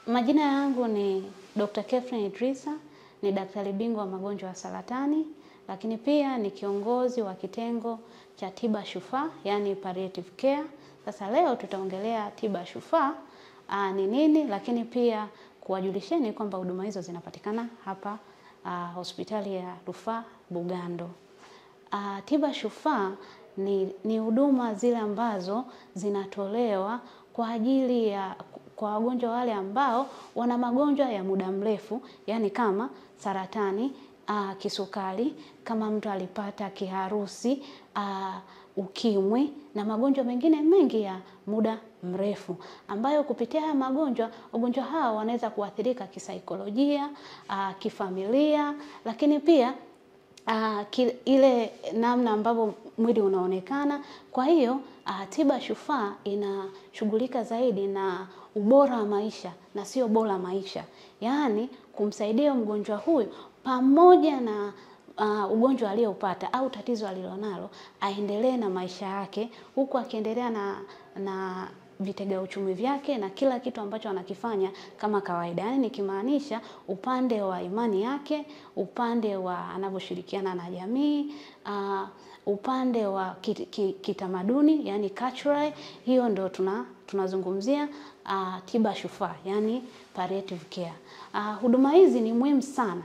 Majina yangu ni Dr. Catherine Idrisa, ni daktari bingwa wa magonjwa ya saratani, lakini pia ni kiongozi wa kitengo cha tiba shufaa, yani palliative care. Sasa leo tutaongelea tiba shufaa ni nini, lakini pia kuwajulisheni kwamba huduma hizo zinapatikana hapa hospitali ya Rufaa Bugando. Tiba shufaa ni huduma zile ambazo zinatolewa kwa ajili ya kwa wagonjwa wale ambao wana magonjwa ya muda mrefu, yani kama saratani, kisukari, kama mtu alipata kiharusi, ukimwi na magonjwa mengine mengi ya muda mrefu, ambayo kupitia haya wagonjwa hao wanaweza kuathirika kisaikolojia, kifamilia, lakini pia ile namna ambavyo mwili unaonekana. Kwa hiyo tiba shufaa inashughulika zaidi na ubora wa maisha na sio bora maisha, yaani kumsaidia mgonjwa huyu pamoja na ugonjwa aliyoupata au tatizo alilonalo aendelee na maisha yake, huku akiendelea na vitega uchumi vyake na kila kitu ambacho anakifanya kama kawaida. Yani nikimaanisha upande wa imani yake, upande wa anavyoshirikiana na jamii, upande wa kitamaduni, yani cultural. Hiyo ndo tunazungumzia tiba shufaa, yani palliative care. Huduma hizi ni muhimu sana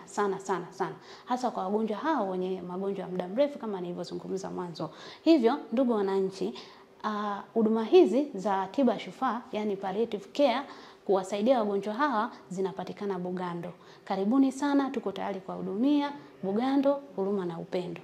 hasa kwa wagonjwa hao wenye magonjwa ya muda mrefu kama nilivyozungumza mwanzo. Hivyo ndugu wananchi, huduma hizi za tiba shufaa, yani palliative care, kuwasaidia wagonjwa hawa zinapatikana Bugando. Karibuni sana, tuko tayari kuwahudumia. Bugando, huruma na upendo.